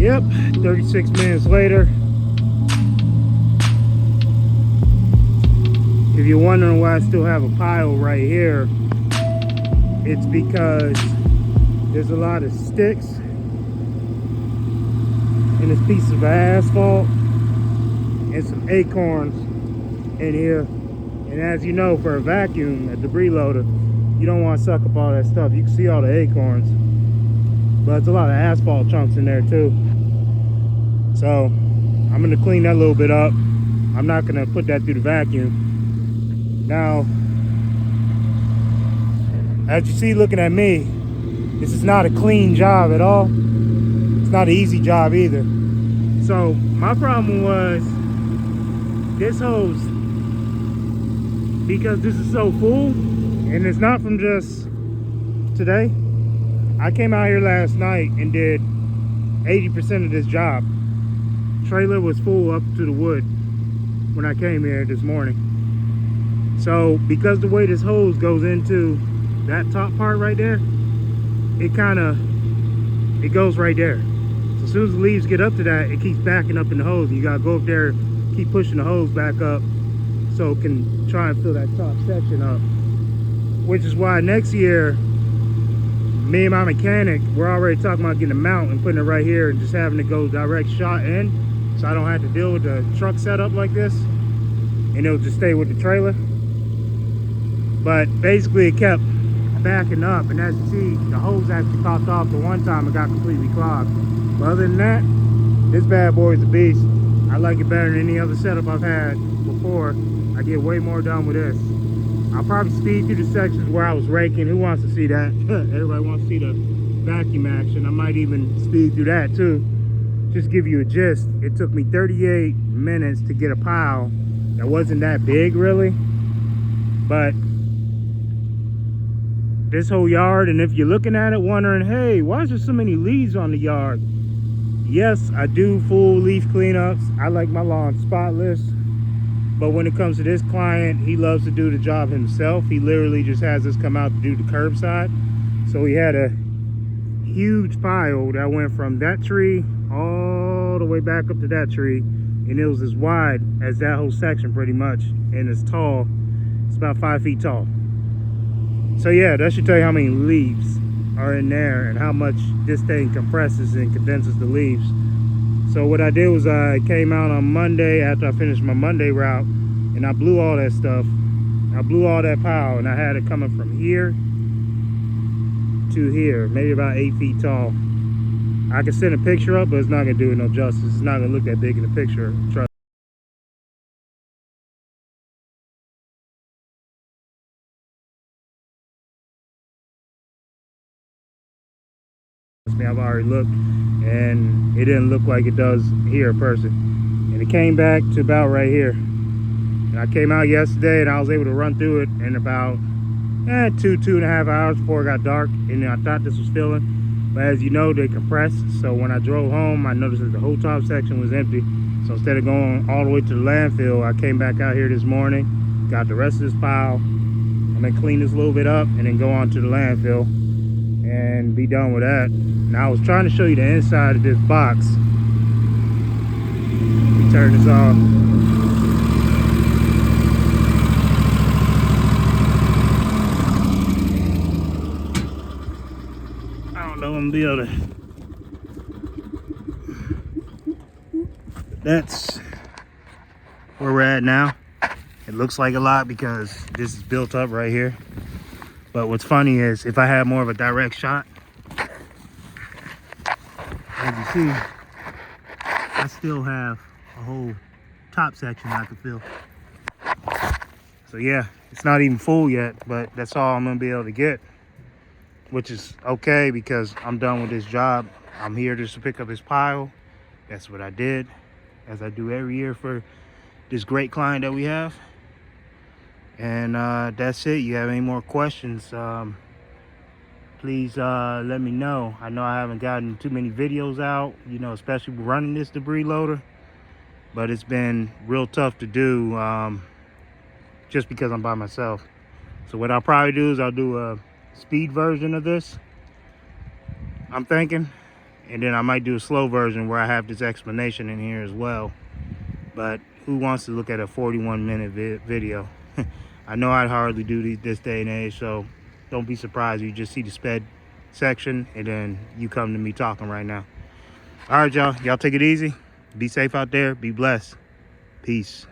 Yep, 36 minutes later. If you're wondering why I still have a pile right here, it's because there's a lot of sticks in this piece of asphalt and some acorns in here. And as you know, for a vacuum, a debris loader, you don't want to suck up all that stuff. You can see all the acorns, but it's a lot of asphalt chunks in there too. So I'm gonna clean that a little bit up. I'm not gonna put that through the vacuum. Now, as you see looking at me, this is not a clean job at all. It's not an easy job either. So my problem was this hose, because this is so full, and it's not from just today. I came out here last night and did 80% of this job. Trailer was full up to the wood when I came here this morning. So because the way this hose goes into that top part right there, it goes right there. So as soon as the leaves get up to that, it keeps backing up in the hose. You gotta go up there, keep pushing the hose back up so it can try and fill that top section up. Which is why next year, me and my mechanic, we're already talking about getting a mount and putting it right here and just having it go direct shot in, so I don't have to deal with the truck setup like this, and it'll just stay with the trailer. But basically it kept backing up, and as you see, the hose actually popped off the one time. It got completely clogged. But other than that, this bad boy is a beast. I like it better than any other setup I've had before. I get way more done with this. I'll probably speed through the sections where I was raking. Who wants to see that? Everybody wants to see the vacuum action. I might even speed through that too. Just give you a gist. It took me 38 minutes to get a pile that wasn't that big really, but this whole yard, and if you're looking at it wondering, hey, why is there so many leaves on the yard? Yes, I do full leaf cleanups. I like my lawn spotless. But when it comes to this client, he loves to do the job himself. He literally just has us come out to do the curbside. So he had a huge pile that went from that tree all the way back up to that tree. And it was as wide as that whole section pretty much. And it's tall. It's about 5 feet tall. So yeah, that should tell you how many leaves are in there and how much this thing compresses and condenses the leaves. So what I did was I came out on Monday after I finished my Monday route, and I blew all that stuff. I blew all that pile, and I had it coming from here to here, maybe about 8 feet tall. I can send a picture up, but it's not gonna do it no justice. It's not gonna look that big in the picture, trust me. I've already looked, and it didn't look like it does here in person. And it came back to about right here. And I came out yesterday, and I was able to run through it in about 2.5 hours before it got dark. And I thought this was filling, but as you know, they compress. So when I drove home, I noticed that the whole top section was empty. So instead of going all the way to the landfill, I came back out here this morning, got the rest of this pile. I'm gonna clean this a little bit up and then go on to the landfill and be done with that. Now I was trying to show you the inside of this box. Let me turn this off. I don't know if I'm gonna be able to. That's where we're at now. It looks like a lot because this is built up right here. But what's funny is if I had more of a direct shot, as you see, I still have a whole top section I can fill. So yeah, it's not even full yet, but that's all I'm gonna be able to get, which is okay because I'm done with this job. I'm here just to pick up his pile. That's what I did, as I do every year for this great client that we have. And that's it. You have any more questions, please let me know. I know I haven't gotten too many videos out, you know, especially running this debris loader, but it's been real tough to do just because I'm by myself. So what I'll probably do is I'll do a speed version of this, I'm thinking, And then I might do a slow version where I have this explanation in here as well. But who wants to look at a 41-minute video? I know I'd hardly do this day and age, so don't be surprised you just see the sped section and then you come to me talking right now. All right, y'all take it easy. Be safe out there. Be blessed. Peace.